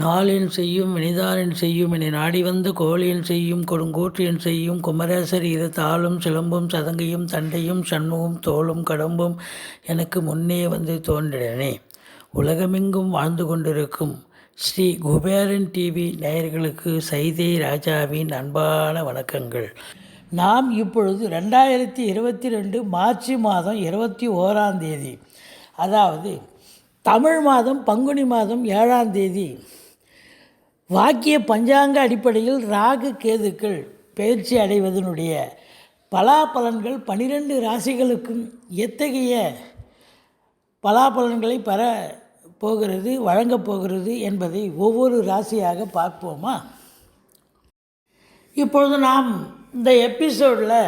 நாளின் செய்யும் வினிதானின் செய்யும் என நாடி வந்த கோழியின் செய்யும் கொடுங்கூற்றியன் செய்யும் குமரேசர் இது தாளும் சிலம்பும் சதங்கையும் தண்டையும் சண்முகம் தோளும் கடம்பும் எனக்கு முன்னே வந்து தோன்றினே. உலகமெங்கும் வாழ்ந்து கொண்டிருக்கும் ஸ்ரீ குபேரன் டிவி நேயர்களுக்கு சைதை ராஜாவின் அன்பான வணக்கங்கள். நாம் இப்பொழுது 2022 மார்ச் மாதம் 21ஆம் தேதி, அதாவது தமிழ் மாதம் பங்குனி மாதம் 7ஆம் தேதி வாக்கிய பஞ்சாங்க அடிப்படையில் ராகு கேதுக்கள் பயிற்சி அடைவதனுடைய பலாபலன்கள் 12 ராசிகளுக்கும் எத்தகைய பலாபலன்களை பெற போகிறது, வழங்கப் போகிறது என்பதை ஒவ்வொரு ராசியாக பார்ப்போமா? இப்பொழுது நாம் இந்த எபிசோடில்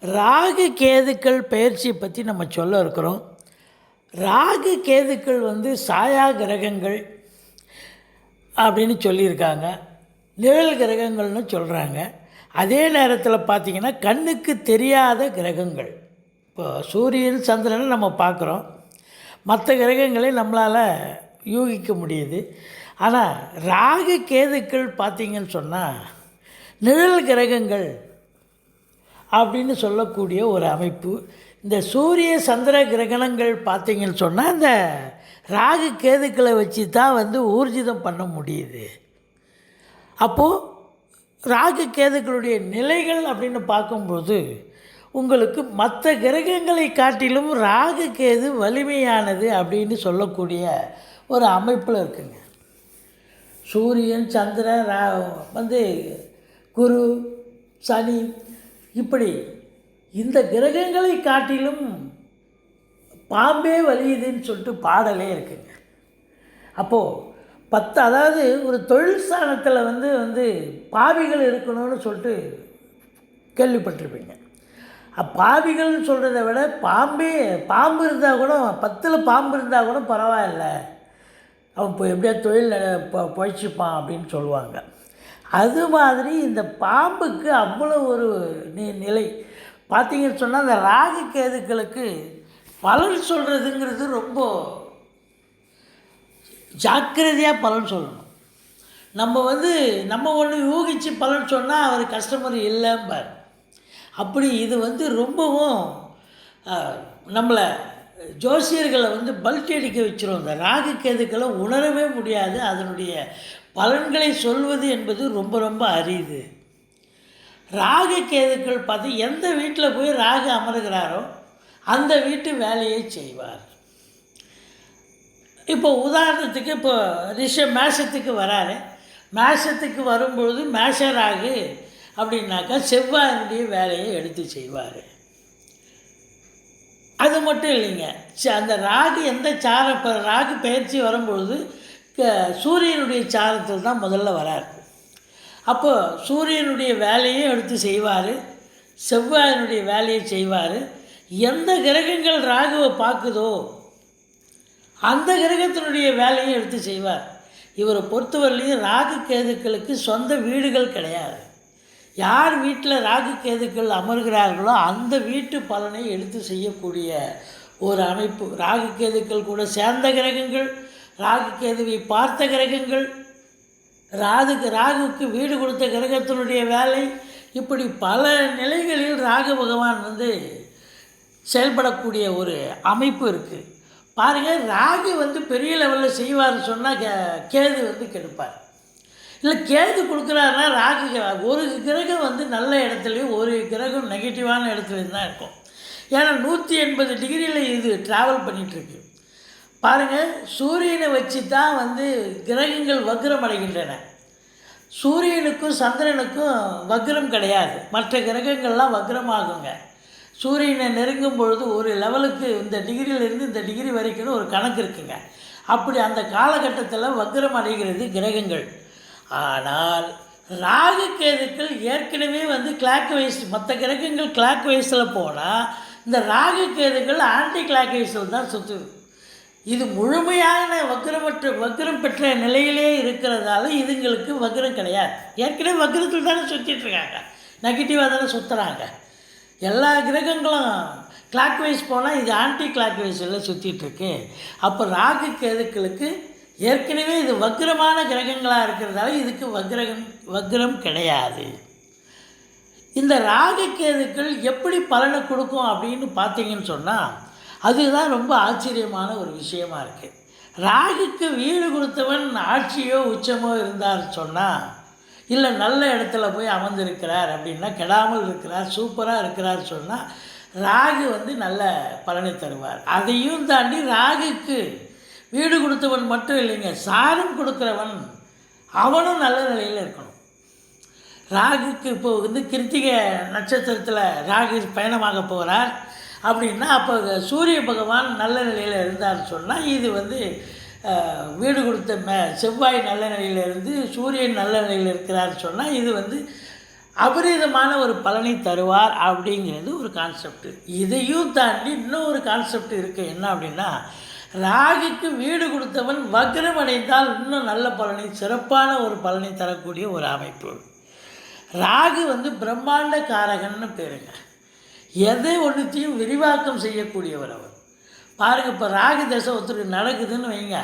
ராகு கேதுக்கள் பயிற்சி பற்றி நம்ம சொல்ல இருக்கிறோம். ராகு கேதுக்கள் சாயா கிரகங்கள் அப்படின்னு சொல்லியிருக்காங்க, நிழல் கிரகங்கள்னு சொல்கிறாங்க. அதே நேரத்தில் பார்த்திங்கன்னா கண்ணுக்கு தெரியாத கிரகங்கள். இப்போ சூரியன் சந்திரனை நம்ம பார்க்குறோம், மற்ற கிரகங்களை நம்மளால் யூகிக்க முடியுது. ஆனால் ராகு கேதுக்கள் பார்த்திங்கன்னு சொன்னால் நிழல் கிரகங்கள் அப்படின்னு சொல்லக்கூடிய ஒரு அமைப்பு. இந்த சூரிய சந்திர கிரகணங்கள் பார்த்திங்கன்னு சொன்னால் இந்த ராகு கேதுக்களை வச்சு தான் ஊர்ஜிதம் பண்ண முடியுது. அப்போது ராகு கேதுக்களுடைய நிலைகள் அப்படின்னு பார்க்கும்போது உங்களுக்கு மற்ற கிரகங்களை காட்டிலும் ராகு கேது வலிமையானது அப்படின்னு சொல்லக்கூடிய ஒரு அமைப்பில் இருக்குங்க. சூரியன் சந்திரன் குரு சனி இப்படி இந்த கிரகங்களை காட்டிலும் பாம்பே வலியுதுன்னு சொல்லிட்டு பாடலே இருக்குங்க. அப்போது அதாவது ஒரு தொழில் ஸ்தானத்தில் பாவிகள் இருக்கணும்னு சொல்லிட்டு கேள்விப்பட்டிருப்பீங்க. பாவிகள்னு சொல்கிறத விட பாம்பு இருந்தால் கூட 10 பாம்பு இருந்தால் கூட பரவாயில்ல, அவன் இப்போ எப்படியா தொழில் பொழைச்சிப்பான் அப்படின்னு சொல்லுவாங்க. அது மாதிரி இந்த பாம்புக்கு அவ்வளோ ஒரு நிலை பார்த்திங்கன்னு சொன்னால் அந்த ராகு கேதுக்களுக்கு பலன் சொல்கிறதுங்கிறது ரொம்ப ஜாக்கிரதையாக பலன் சொல்லணும். நம்ம ஒன்று யூகித்து பலன் சொன்னால் அவர் கஸ்டமர் இல்லைம்பார். அப்படி இது ரொம்பவும் நம்மளை ஜோசியர்களை பல்ட்டி அடிக்க வச்சிரும். இந்த ராகு கேதுக்களை உணரவே முடியாது. அதனுடைய பலன்களை சொல்வது என்பது ரொம்ப ரொம்ப அரிது. ராகு கேதுக்கள் பார்த்து எந்த வீட்டில் போய் ராகு அமர்கிறாரோ அந்த வீட்டு வேலையை செய்வார். இப்போ உதாரணத்துக்கு இப்போ மேஷத்துக்கு வராரு, மேஷத்துக்கு வரும்பொழுது மேஷ ராகு அப்படின்னாக்கா செவ்வாயினுடைய வேலையை எடுத்து செய்வார். அது மட்டும் இல்லைங்க, அந்த ராகு எந்த இப்போ ராகு பயிற்சி வரும்பொழுது சூரியனுடைய சாரத்தில் தான் முதல்ல வரார். அப்போது சூரியனுடைய வேலையை எடுத்து செய்வார், செவ்வாயினுடைய வேலையை செய்வார். எந்த கிரகங்கள் ராகுவை பார்க்குதோ அந்த கிரகத்தினுடைய வேலையை எடுத்து செய்வார். இவரை பொறுத்தவரையிலையும் ராகு கேதுக்களுக்கு சொந்த வீடுகள் கிடையாது. யார் வீட்டில் ராகு கேதுக்கள் அமர்கிறார்களோ அந்த வீட்டு பலனை எடுத்து செய்யக்கூடிய ஒரு அமைப்பு. ராகு கேதுக்கள் கூட சேர்ந்த கிரகங்கள், ராகு கேதுவை பார்த்த கிரகங்கள், ராகுவுக்கு வீடு கொடுத்த கிரகத்தினுடைய வேலை, இப்படி பல நிலைகளில் ராகு பகவான் செயல்படக்கூடிய ஒரு அமைப்பு இருக்குது. பாருங்கள், ராகு பெரிய லெவலில் செய்வார்னு சொன்னால் கேது கெடுப்பார். இல்லை கேது கொடுக்குறாருன்னா ராகு ஒரு கிரகம் நல்ல இடத்துலையும் ஒரு கிரகம் நெகட்டிவான இடத்துலையும் தான் இருக்கும். ஏன்னா 180 டிகிரியில் இது ட்ராவல் பண்ணிகிட்ருக்கு. பாருங்கள், சூரியனை வச்சு தான் கிரகங்கள் வக்ரம் அடைகின்றன. சூரியனுக்கும் சந்திரனுக்கும் வக்ரம் கிடையாது. மற்ற கிரகங்கள்லாம் வக்ரமாகுங்க. சூரியனை நெருங்கும் பொழுது ஒரு லெவலுக்கு இந்த டிகிரியிலேருந்து இந்த டிகிரி வரைக்கும் ஒரு கணக்கு இருக்குங்க. அப்படி அந்த காலகட்டத்தில் வக்ரம் அடைகிறது கிரகங்கள். ஆனால் ராகு கேதுக்கள் ஏற்கனவே கிளாக் வைஸ், மற்ற கிரகங்கள் கிளாக் வைஸில் போனால் இந்த ராகு கேதுக்கள் ஆன்டி கிளாக் வைஸில் தான் சுற்றுது. இது முழுமையான வக்ரம் பெற்ற நிலையிலே இருக்கிறதால இதுங்களுக்கு வக்ரம் கிடையாது. ஏற்கனவே வக்ரத்தில் தானே சுற்றிட்டுருக்காங்க, நெகட்டிவாக தானே சுற்றுறாங்க. எல்லா கிரகங்களும் கிளாக் வைஸ் போனால் இது ஆன்டி கிளாக் வைஸில் சுற்றிட்டுருக்கு. அப்போ ராகு கேதுக்களுக்கு ஏற்கனவே இது வக்ரமான கிரகங்களாக இருக்கிறதால இதுக்கு வக்ரம் கிடையாது. இந்த ராகு கேதுக்கள் எப்படி பலனை கொடுக்கும் அப்படின்னு பார்த்தீங்கன்னு சொன்னால் அதுதான் ரொம்ப ஆச்சரியமான ஒரு விஷயமா இருக்குது. ராகுக்கு வீடு கொடுத்தவன் ஆட்சியோ உச்சமோ இருந்தார் சொன்னால், இல்லை நல்ல இடத்துல போய் அமர்ந்திருக்கிறார் அப்படின்னா, கெடாமல் இருக்கிறார், சூப்பராக இருக்கிறார் சொன்னால் ராகு வந்து நல்ல பலனை தருவார். அதையும் தாண்டி ராகுக்கு வீடு கொடுத்தவன் மட்டும் இல்லைங்க, சாரம் கொடுக்குறவன் அவனும் நல்ல நிலையில் இருக்கணும். ராகுக்கு இப்போ வந்து கிருத்திகை நட்சத்திரத்தில் ராகு பயணமாக போகிறார் அப்படின்னா, அப்போ சூரிய பகவான் நல்ல நிலையில் இருந்தார்னு சொன்னால் இது வந்து வீடு கொடுத்த செவ்வாய் நல்ல நிலையில் இருந்து சூரியன் நல்ல நிலையில் இருக்கிறார்னு சொன்னால் இது வந்து அபரிதமான ஒரு பலனை தருவார் அப்படிங்கிறது ஒரு கான்செப்ட். இதையும் தாண்டி இன்னும் ஒரு கான்செப்ட் இருக்குது. என்ன அப்படின்னா, ராகுக்கு வீடு கொடுத்தவன் வக்ரம் அடைந்தால் இன்னும் நல்ல பலனை, சிறப்பான ஒரு பலனை தரக்கூடிய ஒரு அமைப்பு. ராகு வந்து பிரம்மாண்ட காரகன்னு பேருங்க. எதை ஒன்றுத்தையும் விரிவாக்கம் செய்யக்கூடியவர் அவர். பாருங்கள், இப்போ ராகு தசை ஒருத்தருக்கு நடக்குதுன்னு வைங்க,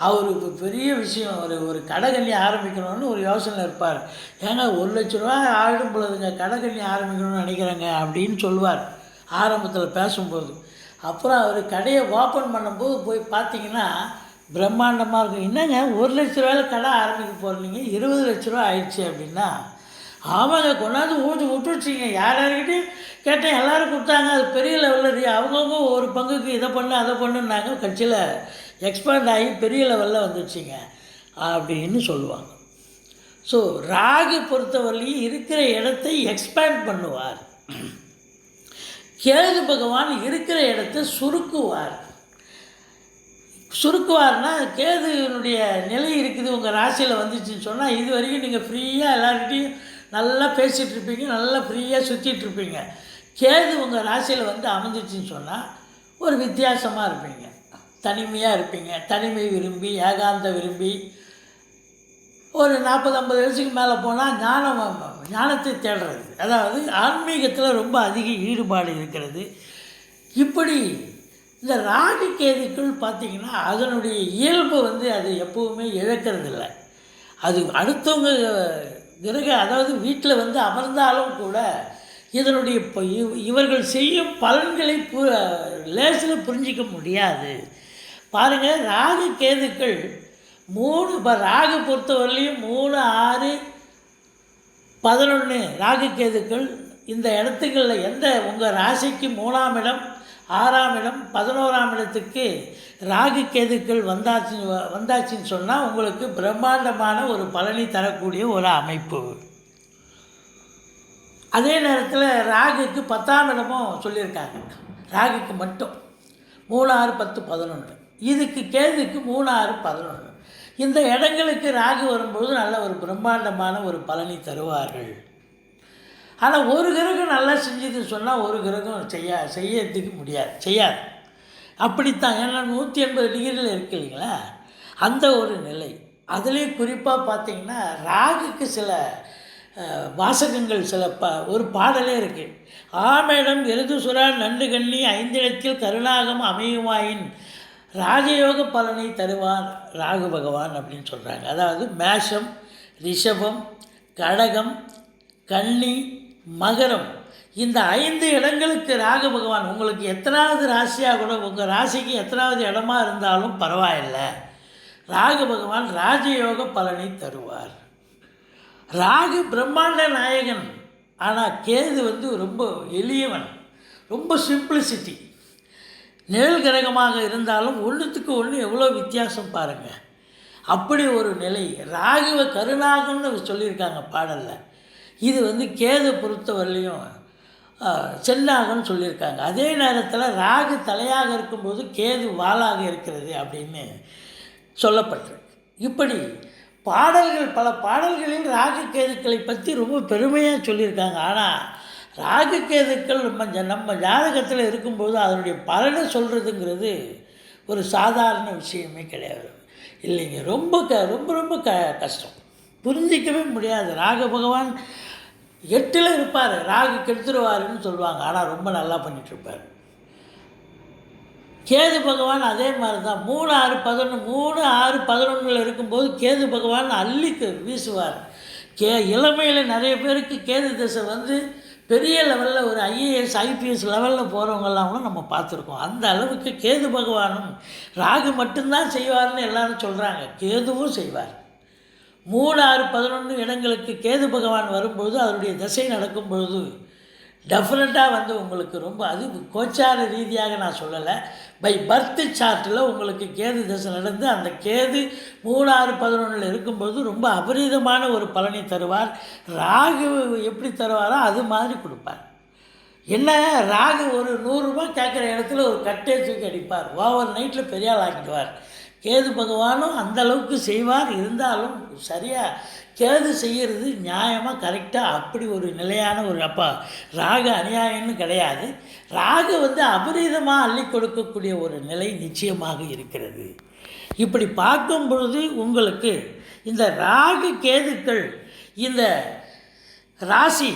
அவர் இப்போ பெரிய விஷயம், ஒரு கடைக்கண்ணி ஆரம்பிக்கணும்னு ஒரு யோசனை இருப்பார். ஏங்க 1,00,000 ஆயிடும் பொழுதுங்க, கடைக்கண்ணி ஆரம்பிக்கணும்னு நினைக்கிறேங்க அப்படின்னு சொல்லுவார் ஆரம்பத்தில் பேசும்போது. அப்புறம் அவர் கடையை ஓப்பன் பண்ணும்போது போய் பார்த்தீங்கன்னா பிரம்மாண்டமாக இருக்கும். என்னங்க 1,00,000 கடை ஆரம்பிக்க போகிறீங்க, 20,00,000 ஆயிடுச்சு அப்படின்னா, ஆமாங்க கொண்டாந்து ஊற்றி விட்டுருச்சிங்க. யார்கிட்டையும் கேட்டேன், எல்லோரும் கொடுத்தாங்க. அது பெரிய லெவலில் அவங்கவுங்க ஒரு பங்குக்கு இதை பண்ணு அதை பண்ணுன்னாங்க. கட்சியில் எக்ஸ்பேண்ட் ஆகி பெரிய லெவலில் வந்துடுச்சிங்க அப்படின்னு சொல்லுவாங்க. ஸோ ராகு பொறுத்தவரையும் இருக்கிற இடத்தை எக்ஸ்பேண்ட் பண்ணுவார். கேது பகவான் இருக்கிற இடத்தை சுருக்குவார்னா, கேதுனுடைய நிலை இருக்குது உங்கள் ராசியில் வந்துச்சுன்னு சொன்னால், இது வரைக்கும் நீங்கள் ஃப்ரீயாக எல்லார்கிட்டையும் நல்லா பேசிகிட்டு இருப்பீங்க, நல்லா ஃப்ரீயாக சுற்றிட்டுருப்பீங்க. கேது உங்கள் ராசியில் வந்து அமைஞ்சிச்சின்னு சொன்னால் ஒரு வித்தியாசமாக இருப்பீங்க, தனிமையாக இருப்பீங்க. தனிமை விரும்பி, ஏகாந்த விரும்பி, ஒரு 40-50 வயசுக்கு மேலே போனால் ஞானத்தை தேடுறது, அதாவது ஆன்மீகத்தில் ரொம்ப அதிக ஈடுபாடு இருக்கிறது. இப்படி இந்த ராகு கேதுக்கள் பார்த்திங்கன்னா அதனுடைய இயல்பு வந்து அது எப்போவுமே இழக்கிறதில்ல. அது அடுத்தவங்க அதாவது வீட்டில் வந்து அமர்ந்தாலும் கூட இதனுடைய இவர்கள் செய்யும் பலன்களை லேசில் புரிஞ்சிக்க முடியாது. பாருங்கள், ராகு கேதுக்கள் 3 இப்போ ராகு பொறுத்தவரையிலையும் 3, 6, 11 ராகு கேதுக்கள் இந்த இடத்துக்களில் எந்த உங்கள் ராசிக்கு 3ஆம் இடம், 6ஆம் இடம், 11ஆம் இடத்துக்கு ராகு கேதுக்கள் வந்தாச்சுன்னு சொன்னால் உங்களுக்கு பிரம்மாண்டமான ஒரு பலனை தரக்கூடிய ஒரு அமைப்பு. அதே நேரத்தில் ராகுக்கு 10ஆம் இடமும் சொல்லியிருக்காங்க. ராகுக்கு மட்டும் 3, 6, 10, 11. இதுக்கு கேதுக்கு 3, 6, 11. இந்த இடங்களுக்கு ராகு வரும்போது நல்ல ஒரு பிரம்மாண்டமான ஒரு பலனை தருவார்கள். ஆனால் ஒரு கிரகம் நல்லா செஞ்சதுன்னு சொன்னால் ஒரு கிரகம் செய்யறதுக்கு செய்யாது. அப்படித்தான். ஏன்னா 180 டிகிரியில் இருக்கு இல்லைங்களா, அந்த ஒரு நிலை. அதிலே குறிப்பாக பார்த்திங்கன்னா ராகுக்கு சில வாசகங்கள், ஒரு பாடலே இருக்குது. ஆமேடம் எருதுசுரா நண்டு கண்ணி 5 இடத்தில் கருணாகம் அமையுமாயின் ராஜயோக பலனை தருவார் ராகு பகவான் அப்படின்னு சொல்கிறாங்க. அதாவது மேஷம், ரிஷபம், கடகம், கன்னி, மகரம், இந்த 5 இடங்களுக்கு ராகு பகவான் உங்களுக்கு எத்தனாவது ராசியாக கூட, உங்கள் ராசிக்கு எத்தனாவது இடமா இருந்தாலும் பரவாயில்லை, ராகு பகவான் ராஜயோக பலனை தருவார். ராகு பிரம்மாண்ட நாயகன், ஆனால் கேது வந்து ரொம்ப எளியவன், ரொம்ப சிம்பிளிசிட்டி. நிழல் கிரகமாக இருந்தாலும் ஒன்றுத்துக்கு ஒன்று எவ்வளோ வித்தியாசம் பாருங்கள். அப்படி ஒரு நிலை. ராகுவை கருணாகம்னு சொல்லியிருக்காங்க பாடலில். இது வந்து கேது பொறுத்தவரையிலையும் செல்லாகன்னு சொல்லியிருக்காங்க. அதே நேரத்தில் ராகு தலையாக இருக்கும்போது கேது வாளாக இருக்கிறது அப்படின்னு சொல்லப்பட்டிருக்கு. இப்படி பல பாடல்களில் ராகு கேதுக்களை பற்றி ரொம்ப பெருமையாக சொல்லியிருக்காங்க. ஆனால் ராகு கேதுக்கள் நம்ம ஜாதகத்தில் இருக்கும்போது அதனுடைய பலனை சொல்கிறதுங்கிறது ஒரு சாதாரண விஷயமே கிடையாது இல்லைங்க. ரொம்ப ரொம்ப கஷ்டம், புரிஞ்சிக்கவே முடியாது. ராகு பகவான் 8ல் இருப்பார், ராகு கெடுத்துருவாருன்னு சொல்லுவாங்க. ஆனால் ரொம்ப நல்லா பண்ணிகிட்ருப்பார். கேது பகவான் அதே மாதிரி தான் 3 6 11 3 6 11 இருக்கும்போது கேது பகவான் அள்ளி வீசுவார். இளமையில் நிறைய பேருக்கு கேது திசை வந்து பெரிய லெவலில் ஒரு ஐஏஎஸ் ஐபிஎஸ் லெவலில் போகிறவங்கெல்லாம் கூட நம்ம பார்த்துருக்கோம். அந்த அளவுக்கு கேது பகவானும் ராகு மட்டும்தான் செய்வார்னு எல்லாரும் சொல்கிறாங்க. கேதுவும் செய்வார். 3 6 11 இடங்களுக்கு கேது பகவான் வரும்பொழுது அதனுடைய திசை நடக்கும் பொழுது டெஃபினட்டாக வந்து உங்களுக்கு ரொம்ப அது கோச்சார ரீதியாக நான் சொல்லலை, பை பர்த் சார்ட்டில் உங்களுக்கு கேது திசை நடந்து அந்த கேது 3 6 11 இருக்கும்போது ரொம்ப அபரீதமான ஒரு பலனை தருவார். ராகு எப்படி தருவாரோ அது மாதிரி கொடுப்பார். என்ன, ராகு ஒரு 100 ரூபாய் கேட்குற இடத்துல ஒரு கட்டே தூக்கி அடிப்பார். ஓவர் நைட்டில் பெரிய ஆள் ஆக்கிடுவார். கேது பகவானும் அந்தளவுக்கு செய்வார். இருந்தாலும் சரியாக கேது செய்கிறது நியாயமாக கரெக்டாக அப்படி ஒரு நிலையான ஒரு ராகு அநியாயம்னு கிடையாது. ராகு வந்து அபரீதமாக அள்ளி கொடுக்கக்கூடிய ஒரு நிலை நிச்சயமாக இருக்கிறது. இப்படி பார்க்கும் பொழுது உங்களுக்கு இந்த ராகு கேதுக்கள் இந்த ராசி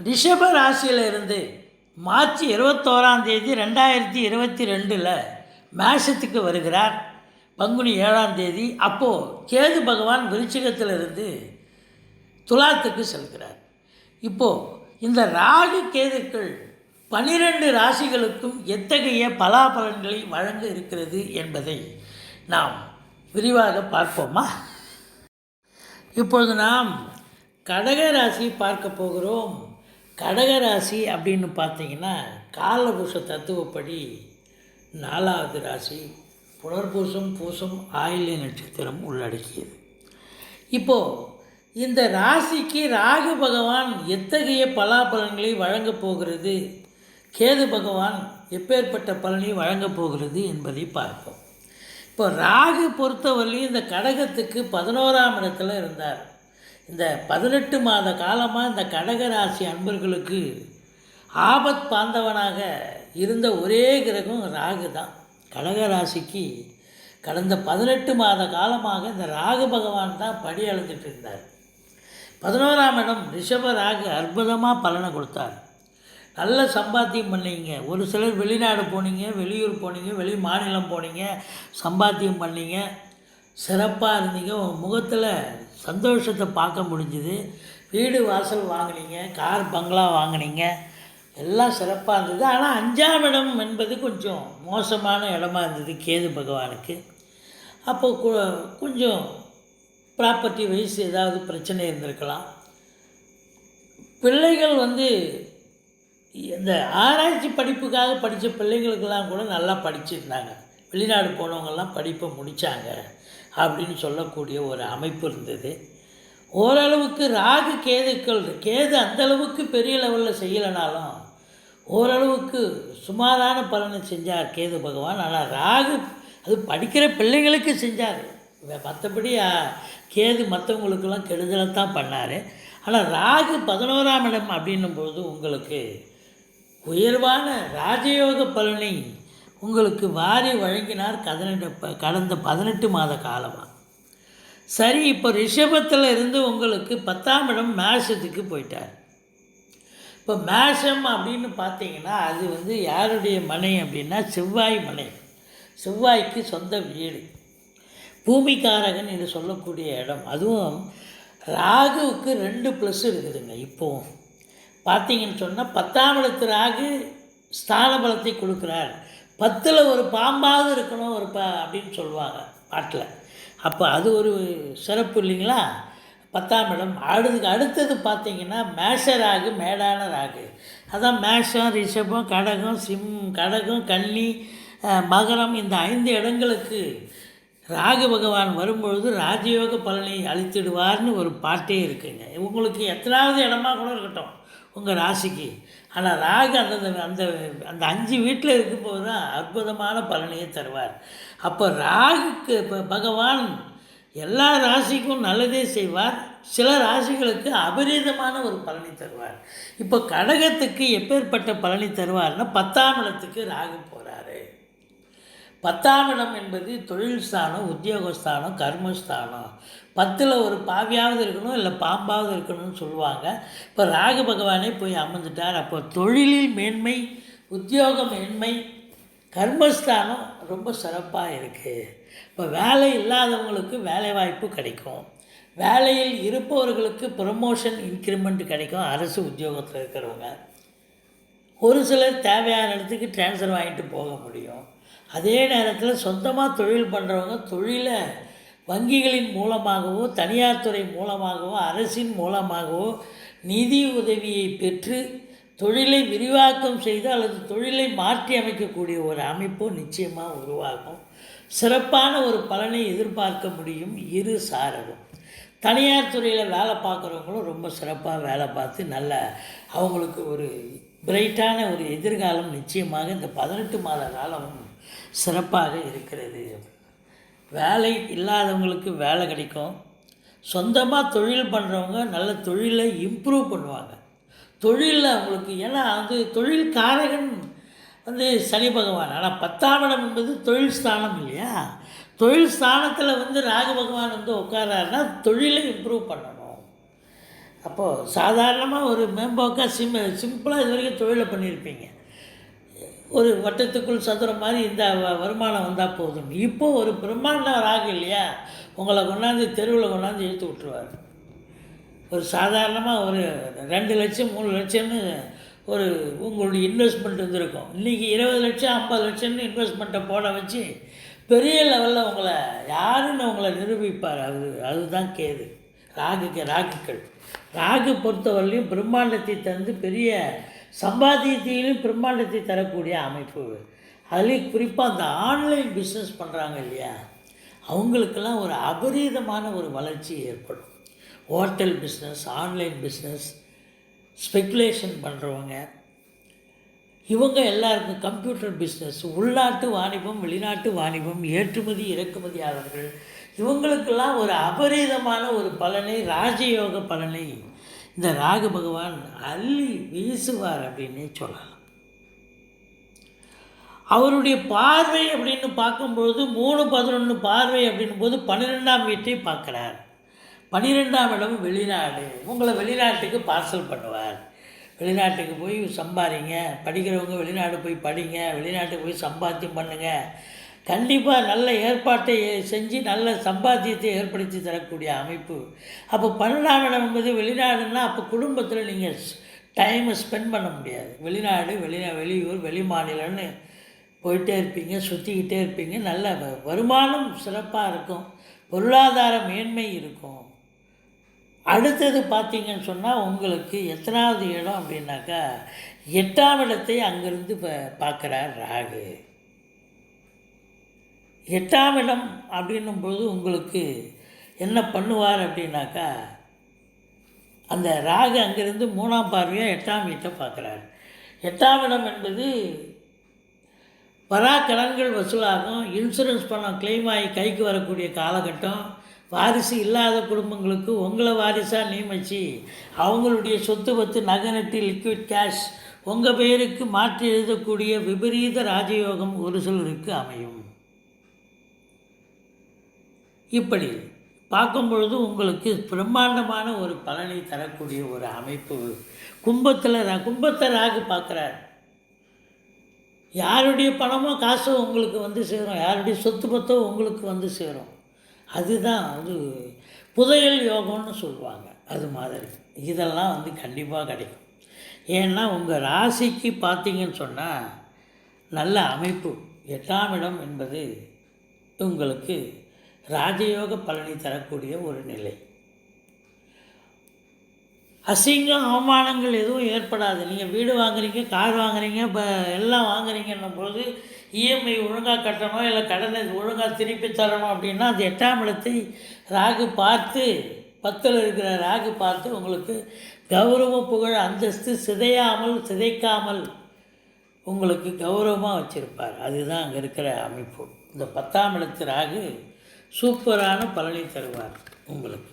ரிஷப ராசியிலிருந்து மார்ச் 21 2022 மேஷத்துக்கு வருகிறார். பங்குனி 7 அப்போது கேது பகவான் விருச்சிகத்திலிருந்து துலாத்துக்கு செல்கிறார். இப்போது இந்த ராகு கேதுக்கள் 12 ராசிகளுக்கும் எத்தகைய பலாபலன்களை வழங்க இருக்கிறது என்பதை நாம் விரிவாக பார்ப்போமா? இப்பொழுது நாம் கடக ராசி பார்க்க போகிறோம். கடக ராசி அப்படின்னு பார்த்தீங்கன்னா காலபுருஷ தத்துவப்படி 4வது ராசி, புனர்பூசம் பூசம் ஆயில்ய நட்சத்திரம் உள்ளடக்கியது. இப்போது இந்த ராசிக்கு ராகு பகவான் எத்தகைய பலாபலன்களை வழங்கப் போகிறது, கேது பகவான் எப்பேற்பட்ட பலனை வழங்கப் போகிறது என்பதை பார்ப்போம். இப்போ ராகு பொறுத்தவரையிலும் இந்த கடகத்துக்கு 11ஆம் இடத்துல இருந்தார். இந்த 18 மாத காலமாக இந்த கடக ராசி அன்பர்களுக்கு ஆபத் பாந்தவனாக இருந்த ஒரே கிரகம் ராகு தான். கடகராசிக்கு கடந்த 18 மாத காலமாக இந்த ராகு பகவான் தான் படி அளந்துட்டு இருந்தார். 11ஆம் இடம் ரிஷப ராகு அற்புதமாக பலனை கொடுத்தார். நல்ல சம்பாத்தியம் பண்ணீங்க. ஒரு சிலர் வெளிநாடு போனீங்க, வெளியூர் போனீங்க, வெளி மாநிலம் போனீங்க, சம்பாத்தியம் பண்ணீங்க, சிறப்பாக இருந்தீங்க. உங்கள் முகத்தில் சந்தோஷத்தை பார்க்க முடிஞ்சுது. வீடு வாசல் வாங்கினீங்க, கார் பங்களா வாங்கினீங்க, எல்லாம் சிறப்பாக இருந்தது. ஆனால் 5ஆம் இடம் என்பது கொஞ்சம் மோசமான இடமா இருந்தது கேது பகவானுக்கு. அப்போது கொஞ்சம் ப்ராப்பர்ட்டி வைஸ் ஏதாவது பிரச்சனை இருந்திருக்கலாம். பிள்ளைகள் வந்து இந்த ஆராய்ச்சி படிப்புக்காக படித்த பிள்ளைங்களுக்கெல்லாம் கூட நல்லா படிச்சிருந்தாங்க. வெளிநாடு போனவங்கெல்லாம் படிப்பை முடித்தாங்க அப்படின்னு சொல்லக்கூடிய ஒரு அமைப்பு இருந்தது. ஓரளவுக்கு ராகு கேதுக்கள், கேது அந்தளவுக்கு பெரிய லெவலில் செய்யலைனாலும் ஓரளவுக்கு சுமாரான பலனை செஞ்சார் கேது பகவான். ஆனால் ராகு அது படிக்கிற பிள்ளைங்களுக்கு செஞ்சார். மற்றபடி கேது மற்றவங்களுக்கெல்லாம் கெடுதலை தான் பண்ணார். ஆனால் ராகு 11ஆம் இடம் அப்படின்னும்போது உங்களுக்கு உயர்வான ராஜயோக பலனை உங்களுக்கு வாரி வழங்கினார் கடந்த 18 மாத காலமாக. சரி, இப்போ ரிஷபத்தில் இருந்து உங்களுக்கு 10ஆம் இடம் மேஷத்துக்கு போயிட்டார். இப்போ மேஷம் அப்படின்னு பார்த்தீங்கன்னா அது வந்து யாருடைய மனை அப்படின்னா செவ்வாய் மனை, செவ்வாய்க்கு சொந்த வீடு, பூமிக்காரகன் என்று சொல்லக்கூடிய இடம். அதுவும் ராகுவுக்கு 2 ப்ளஸ் இருக்குதுங்க. இப்போது பார்த்தீங்கன்னு சொன்னால் 10ஆம் இடத்து ராகு ஸ்தான பலத்தை கொடுக்குறார். 10ல் ஒரு பாம்பாவது இருக்கணும் அப்படின்னு சொல்லுவாங்க பாட்டில். அப்போ அது ஒரு சிறப்பு இல்லைங்களா? 10ஆம் இடம். அடுத்தது பார்த்திங்கன்னா மேஷ ராகு, மேடான ராகு. அதான் மேஷம், ரிஷபம், கடகம், கன்னி, மகரம், இந்த 5 இடங்களுக்கு ராகு பகவான் வரும்பொழுது ராஜயோக பலனை அளித்திடுவார்னு ஒரு பாட்டே இருக்குங்க. உங்களுக்கு எத்தனாவது இடமா கூட இருக்கட்டும் உங்கள் ராசிக்கு, ஆனால் ராகு அந்த 5 வீட்டில் இருக்கும்போது தான் அற்புதமான பலனையை தருவார். அப்போ ராகுக்கு பகவான் எல்லா ராசிக்கும் நல்லதே செய்வார், சில ராசிகளுக்கு அபரீதமான ஒரு பலனை தருவார். இப்போ கடகத்துக்கு எப்பேற்பட்ட பலனை தருவார்னா 10ஆம் இடத்துக்கு ராகு போகிறாரு. 10ஆம் இடம் என்பது தொழில் ஸ்தானம், உத்தியோகஸ்தானம், கர்மஸ்தானம். 10ல் ஒரு பாவியாவது இருக்கணும், இல்லை பாம்பாவது இருக்கணும்னு சொல்லுவாங்க. இப்போ ராகு பகவானே போய் அமர்ந்துட்டார். அப்போ தொழிலில் மேன்மை, உத்தியோக மேன்மை, கர்மஸ்தானம் ரொம்ப சிறப்பாக இருக்குது. இப்போ வேலை இல்லாதவங்களுக்கு வேலை வாய்ப்பு கிடைக்கும், வேலையில் இருப்பவர்களுக்கு ப்ரமோஷன் இன்க்ரிமெண்ட் கிடைக்கும். அரசு உத்தியோகத்தில் இருக்கிறவங்க ஒரு சிலர் தேவையான இடத்துக்கு ட்ரான்ஸ்ஃபர் வாங்கிட்டு போக முடியும். அதே நேரத்தில் சொந்தமாக தொழில் பண்ணுறவங்க தொழிலை வங்கிகளின் மூலமாகவோ தனியார் துறை மூலமாகவோ அரசின் மூலமாகவோ நிதி உதவியை பெற்று தொழிலை விரிவாக்கம் செய்து அல்லது தொழிலை மாற்றி அமைக்கக்கூடிய ஒரு அமைப்பு நிச்சயமாக உருவாகும். சிறப்பான ஒரு பலனை எதிர்பார்க்க முடியும் இரு சாரரும். தனியார் துறையில் வேலை பார்க்குறவங்களும் ரொம்ப சிறப்பாக வேலை பார்த்து நல்ல அவங்களுக்கு ஒரு பிரைட்டான ஒரு எதிர்காலம் நிச்சயமாக இந்த 18 மாத காலமும் சிறப்பாக இருக்கிறது. வேலை இல்லாதவங்களுக்கு வேலை கிடைக்கும். சொந்தமாக தொழில் பண்ணுறவங்க நல்ல தொழிலை இம்ப்ரூவ் பண்ணுவாங்க. தொழிலில் அவங்களுக்கு ஏன்னா தொழில் காரகன் சனி பகவான். ஆனால் 10ஆம் இடம் என்பது தொழில் ஸ்தானம் இல்லையா? தொழில் ஸ்தானத்தில் ராகு பகவான் உட்காராருன்னா தொழிலை இம்ப்ரூவ் பண்ணணும். அப்போது சாதாரணமாக ஒரு மேம்போக்காக சிம்பிளாக இது வரைக்கும் தொழிலை பண்ணியிருப்பீங்க. ஒரு வட்டத்துக்குள் சதுரம் மாதிரி இந்த வருமானம் வந்தால் போதும். இப்போது ஒரு பிரம்மாண்டம் ராகு இல்லையா, உங்களை கொண்டாந்து தெருவில் கொண்டாந்து இழுத்து விட்டுருவார். ஒரு சாதாரணமாக ஒரு 2 லட்சம் 3 லட்சம்னு ஒரு உங்களுடைய இன்வெஸ்ட்மெண்ட் இருந்திருக்கும். இன்றைக்கி 20 லட்சம் 50 லட்சம்னு இன்வெஸ்ட்மெண்ட்டை போட வச்சு பெரிய லெவலில் உங்களை யாருன்னு உங்களை நிரூபிப்பார். அதுதான் கேது. ராகுக்கள் ராகு பொறுத்தவரையிலையும் பிரம்மாண்டத்தை தந்து பெரிய சம்பாத்தியத்திலும் பிரம்மாண்டத்தை தரக்கூடிய அமைப்பு. அதுலேயும் குறிப்பாக அந்த ஆன்லைன் பிஸ்னஸ் பண்ணுறாங்க இல்லையா, அவங்களுக்கெல்லாம் ஒரு அபரீதமான ஒரு வளர்ச்சி ஏற்படும். Hotel business, online business, speculation பண்ணுறவங்க இவங்க எல்லாருக்கும், கம்ப்யூட்டர் பிஸ்னஸ், உள்நாட்டு வாணிபம், வெளிநாட்டு வாணிபம், ஏற்றுமதி இறக்குமதியாளர்கள் இவங்களுக்கெல்லாம் ஒரு அபரீதமான ஒரு பலனை, ராஜயோக பலனை இந்த ராகு பகவான் அள்ளி வீசுவார் அப்படின்னே சொல்லலாம். அவருடைய பார்வை அப்படின்னு பார்க்கும்பொழுது 3-11 பார்வை அப்படின்னும் போது 12ஆம் வீட்டை பார்க்குறார். 12ஆம் இடம் வெளிநாடு. உங்களை வெளிநாட்டுக்கு பார்சல் பண்ணுவார். வெளிநாட்டுக்கு போய் சம்பாதிங்க, படிக்கிறவங்க வெளிநாடு போய் படிங்க, வெளிநாட்டுக்கு போய் சம்பாத்தியம் பண்ணுங்கள். கண்டிப்பாக நல்ல ஏற்பாட்டை செஞ்சு நல்ல சம்பாத்தியத்தை ஏற்படுத்தி தரக்கூடிய அமைப்பு. அப்போ 12ஆம் இடம் என்பது வெளிநாடுன்னா அப்போ குடும்பத்தில் நீங்கள் டைமை ஸ்பெண்ட் பண்ண முடியாது. வெளிநாடு, வெளியூர், வெளி மாநிலம்னு போயிட்டே இருப்பீங்க, சுற்றிக்கிட்டே இருப்பீங்க. நல்ல வருமானம் சிறப்பாக இருக்கும், பொருளாதார மேன்மை இருக்கும். அடுத்தது பார்த்தீங்கன்னு சொன்னால் உங்களுக்கு எத்தனாவது இடம் அப்படின்னாக்கா 8ஆம் இடத்தை அங்கேருந்து பார்க்குறார் ராகு. 8ஆம் இடம் அப்படின்னும்போது உங்களுக்கு என்ன பண்ணுவார் அப்படின்னாக்கா, அந்த ராகு அங்கேருந்து 3ஆம் பார்வையாக 8ஆம் வீட்டை பார்க்குறாரு. 8ஆம் இடம் என்பது கடன்கள் வசூலாகும், இன்சூரன்ஸ் பணம் கிளைம் ஆகி கைக்கு வரக்கூடிய காலகட்டம். வாரிசு இல்லாத குடும்பங்களுக்கு உங்களை வாரிசாக நியமித்து அவங்களுடைய சொத்து பத்து நகை நட்டு லிக்விட் கேஷ் உங்கள் பெயருக்கு மாற்றி எழுதக்கூடிய விபரீத ராஜயோகம் ஒரு சிலருக்கு அமையும். இப்படி பார்க்கும்பொழுது உங்களுக்கு பிரம்மாண்டமான ஒரு பலனை தரக்கூடிய ஒரு அமைப்பு. கும்பத்தை ராகு பார்க்குறார். யாருடைய பணமோ காசோ உங்களுக்கு வந்து சேரும், யாருடைய சொத்து பத்தோ உங்களுக்கு வந்து சேரும். அதுதான் புதையல் யோகம்னு சொல்லுவாங்க. அது மாதிரி இதெல்லாம் கண்டிப்பாக கிடைக்கும். ஏன்னா உங்கள் ராசிக்கு பார்த்தீங்கன்னு சொன்னால் நல்ல அமைப்பு. 8ஆம் இடம் என்பது உங்களுக்கு ராஜயோக பலனை தரக்கூடிய ஒரு நிலை. அசிங்கம் அவமானங்கள் எதுவும் ஏற்படாது. நீங்கள் வீடு வாங்குறீங்க, கார் வாங்குறீங்க, இப்போ எல்லாம் வாங்குறீங்கன்னும் போது இஎம்ஐ ஒழுங்காக கட்டணும், இல்லை கடனை ஒழுங்காக திருப்பி தரணும் அப்படின்னா அந்த 8ஆம் இடத்தை ராகு பார்த்து, 10ல் இருக்கிற ராகு பார்த்து உங்களுக்கு கௌரவ புகழ் அந்தஸ்து சிதைக்காமல் உங்களுக்கு கௌரவமாக வச்சுருப்பார். அதுதான் அங்கே இருக்கிற அமைப்பு. இந்த 10ஆம் இடத்து ராகு சூப்பரான பலனை தருவார் உங்களுக்கு.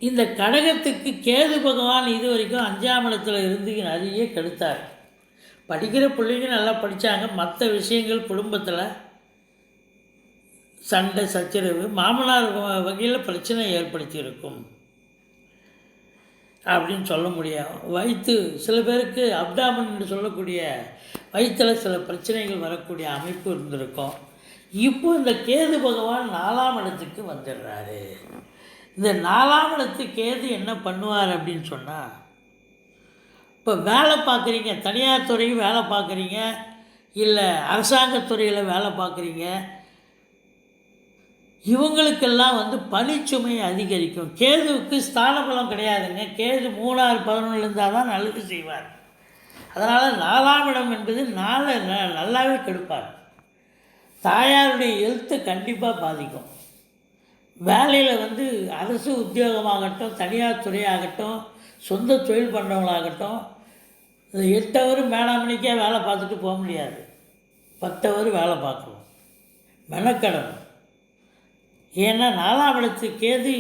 இந்த கடகத்துக்கு கேது பகவான் இது வரைக்கும் 5ஆம் இடத்துல இருந்து நிறைய கெடுத்தார். படிக்கிற பிள்ளைங்க நல்லா படித்தாங்க, மற்ற விஷயங்கள் குடும்பத்தில் சண்டை சச்சரவு, மாமனார் வகையில் பிரச்சனை ஏற்படுத்தி இருக்கும். அப்படின்னு சொல்ல முடியும். வயிற்று சில பேருக்கு அப்டாமன் என்று சொல்லக்கூடிய வயிற்றில் சில பிரச்சனைகள் வரக்கூடிய அமைப்பு இருந்திருக்கும். இப்போ இந்த கேது பகவான் 4ஆம் இடத்துக்கு வந்துடுறாரு. இந்த 4ஆம் இடத்து கேது என்ன பண்ணுவார் அப்படின்னு சொன்னால், இப்போ வேலை பார்க்குறீங்க, தனியார் துறையும் வேலை பார்க்குறீங்க, இல்லை அரசாங்கத்துறையில் வேலை பார்க்குறீங்க, இவங்களுக்கெல்லாம் பணிச்சுமை அதிகரிக்கும். கேதுவுக்கு ஸ்தானபலம் கிடையாதுங்க. கேது 3, 6, 11 இருந்தால் தான் நல்லது செய்வார். அதனால் 4ஆம் இடம் என்பது நல்லாவே கெடுப்பார். தாயாருடைய ஹெல்த்தை கண்டிப்பாக பாதிக்கும். வேலையில் அரசு உத்தியோகமாகட்டும், தனியார் துறையாகட்டும், சொந்த தொழில் பண்ணுறவங்களாகட்டும், 8 ஹவர் மேலே மணிக்கே வேலை பார்த்துட்டு போக முடியாது. 10 ஹவர் வேலை பார்க்கணும், மெனக்கடணும். ஏன்னா 4ஆம் இடத்து கேது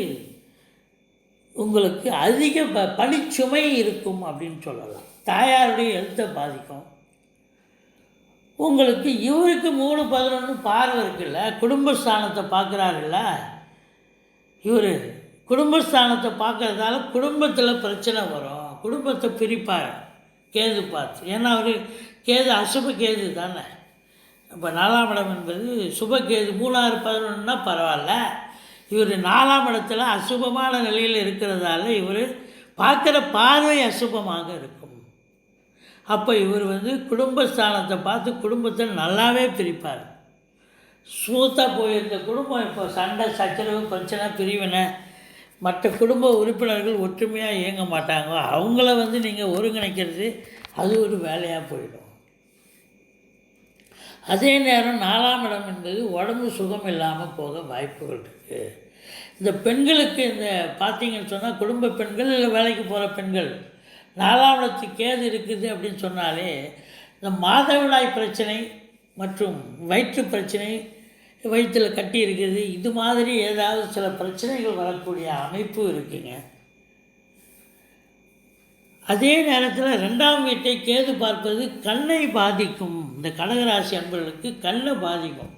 உங்களுக்கு அதிக பணிச்சுமை இருக்கும் அப்படின்னு சொல்லலாம். தாயாருடைய ஹெல்த்தை பாதிக்கும். உங்களுக்கு இவருக்கு 3, 11 பார்வை இருக்குல்ல, குடும்பஸ்தானத்தை பார்க்குறாருல்ல, இவர் குடும்பஸ்தானத்தை பார்க்குறதால குடும்பத்தில் பிரச்சனை வரும், குடும்பத்தை பிரிப்பார் கேது பார்த்து. ஏன்னா அவர் கேது அசுப கேது தானே. இப்போ 4ஆம் இடம் என்பது சுபகேது. 3, 6, 11ன்னா பரவாயில்ல. இவர் 4ஆம் இடத்துல அசுபமான நிலையில் இருக்கிறதால இவர் பார்க்குற பார்வை அசுபமாக இருக்கும். அப்போ இவர் குடும்பஸ்தானத்தை பார்த்து குடும்பத்தை நல்லாவே பிரிப்பார். ஸ்மூத்தாக போயிருந்த குடும்பம் இப்போ சண்டை சச்சரவு பிரச்சனை பிரிவினை, மற்ற குடும்ப உறுப்பினர்கள் ஒற்றுமையாக இயங்க மாட்டாங்க. அவங்கள நீங்கள் ஒருங்கிணைக்கிறது அது ஒரு வேலையாக போயிடும். அதே நேரம் 4ஆம் இடம் என்பது உடம்பு சுகம் இல்லாமல் போக வாய்ப்புகள் இருக்குது. இந்த பெண்களுக்கு இந்த பார்த்தீங்கன்னு சொன்னால், குடும்ப பெண்கள் இல்லை வேலைக்கு போகிற பெண்கள் 4ஆம் இடத்துக்கு கேது இருக்குது அப்படின்னு சொன்னாலே இந்த மாதவிடாய் பிரச்சனை மற்றும் வயிற்று பிரச்சனை, வயிற்றில் கட்டி இருக்குது, இது மாதிரி ஏதாவது சில பிரச்சனைகள் வரக்கூடிய அமைப்பு இருக்குங்க. அதே நேரத்தில் 2ஆம் வீட்டை கேது பார்ப்பது கண்ணை பாதிக்கும். இந்த கடகராசி அன்பர்களுக்கு கண்ணை பாதிக்கும்.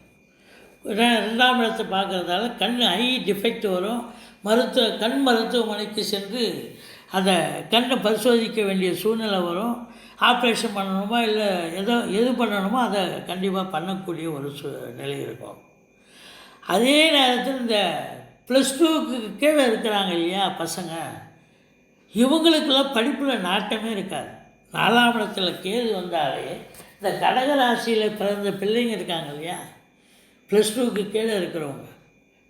2ஆம் இடத்தை பார்க்குறதால கண் ஐ டிஃபெக்ட் வரும். கண் மருத்துவமனைக்கு சென்று அதை கண்ணை பரிசோதிக்க வேண்டிய சூழ்நிலை வரும். ஆப்ரேஷன் பண்ணணுமா இல்லை எது பண்ணணுமோ அதை கண்டிப்பாக பண்ணக்கூடிய ஒரு நிலை இருக்கும். அதே நேரத்தில் இந்த +2க்கு கீழே இருக்கிறாங்க இல்லையா பசங்க, இவங்களுக்கெல்லாம் படிப்பில் நாட்டமே இருக்காது. 4ஆம் இடத்துல கேது வந்தாலே இந்த கடகராசியில் பிறந்த பிள்ளைங்க இருக்காங்க இல்லையா, +2க்கு கீழே இருக்கிறவங்க,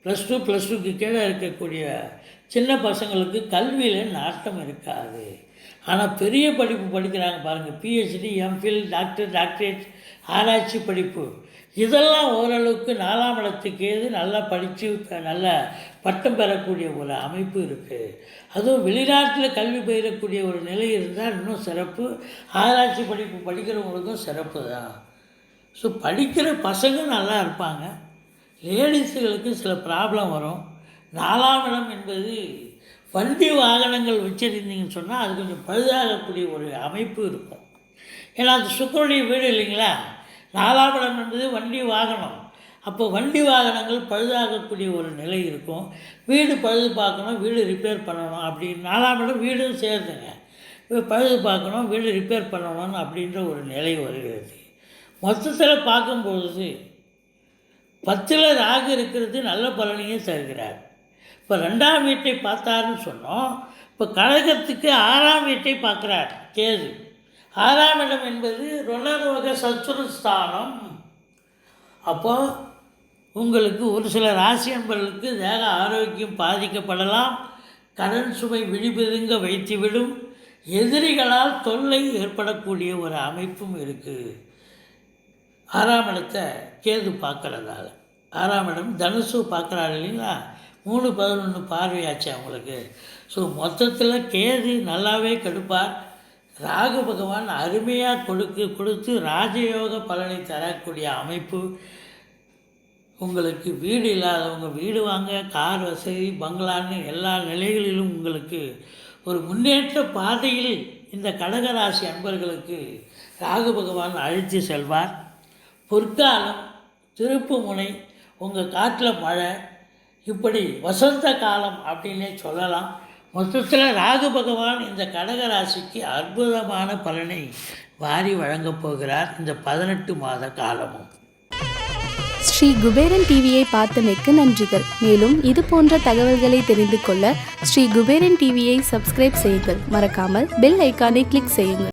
+2க்கு கீழே இருக்கக்கூடிய சின்ன பசங்களுக்கு கல்வியில் நாட்டம் இருக்காது. ஆனால் பெரிய படிப்பு படிக்கிறாங்க பாருங்கள், PhD, MPhil, டாக்டரேட், ஆராய்ச்சி படிப்பு, இதெல்லாம் ஓரளவுக்கு 4ஆம் இடத்துக்கு ஏது நல்லா படித்து நல்ல பட்டம் பெறக்கூடிய ஒரு அமைப்பு இருக்குது. அதுவும் வெளிநாட்டில் கல்வி பயிரக்கூடிய ஒரு நிலை இருந்தால் இன்னும் சிறப்பு. ஆராய்ச்சி படிப்பு படிக்கிறவங்களுக்கும் சிறப்பு தான். ஸோ படிக்கிற பசங்க நல்லா இருப்பாங்க. லேடிஸுகளுக்கு சில ப்ராப்ளம் வரும். 4ஆம் இடம் என்பது வண்டி வாகனங்கள் வச்சுருந்தீங்கன்னு சொன்னால் அது கொஞ்சம் பழுதாகக்கூடிய ஒரு அமைப்பு இருக்கும். ஏன்னா அது சுக்கரனுடைய வீடு இல்லைங்களா. 4ஆம் இடம் என்பது வண்டி வாகனம். அப்போ வண்டி வாகனங்கள் பழுதாகக்கூடிய ஒரு நிலை இருக்கும். வீடு பழுது பார்க்கணும், வீடு ரிப்பேர் பண்ணணும். அப்படி 4ஆம் இடம் வீடும் சேர்ந்துங்க, பழுது பார்க்கணும், வீடு ரிப்பேர் பண்ணணும் அப்படின்ற ஒரு நிலை வருகிறது. மொத்தத்தில் பார்க்கும்பொழுது 10ல் ராகு இருக்கிறது நல்ல பலனையும் தருகிறார். இப்போ 2ஆம் வீட்டை பார்த்தாருன்னு சொன்னோம். இப்போ கடகத்துக்கு 6ஆம் வீட்டை பார்க்குறார் கேது. 6ஆம் இடம் என்பது ருணரோக சத்துருஸ்தானம். அப்போது உங்களுக்கு ஒரு சில ராசி அன்பர்களுக்கு தேக ஆரோக்கியம் பாதிக்கப்படலாம். கடன் சுமை விழிபெருங்க வைத்துவிடும். எதிரிகளால் தொல்லை ஏற்படக்கூடிய ஒரு அமைப்பும் இருக்குது 6ஆம் இடத்தை கேது பார்க்குறதால. 6ஆம் இடம் தனுசு பார்க்குறாரு இல்லைங்களா, 3, 11 பார்வையாச்சு அவங்களுக்கு. ஸோ மொத்தத்தில் கேது நல்லாவே கெடுப்பார். ராகு பகவான் அருமையாக கொடுத்து ராஜயோக பலனை தரக்கூடிய அமைப்பு. உங்களுக்கு வீடு இல்லாதவங்க வீடு வாங்க, கார் வசதி, பங்களான்னு எல்லா நிலைகளிலும் உங்களுக்கு ஒரு முன்னேற்ற பாதையில் இந்த கடகராசி அன்பர்களுக்கு ராகு பகவான் அழைத்து செல்வார். பொற்காலம், திருப்பு முனை, உங்கள் காட்டில் மழை, இப்படி வசந்த காலம் அப்படின்னே சொல்லலாம். மொத்தத்தில் ராகு பகவான் இந்த கடக ராசிக்கு அற்புதமான பலனை வாரி வழங்கப் போகிறார் இந்த 18 மாத காலமும். ஸ்ரீ குபேரன் டிவியை பார்த்தமைக்கு நன்றிகள். மேலும் இது போன்ற தகவல்களை தெரிந்து கொள்ள ஸ்ரீ குபேரன் டிவியை சப்ஸ்கிரைப் செய்யுங்கள். மறக்காமல் பெல் ஐக்கானை கிளிக் செய்யுங்கள்.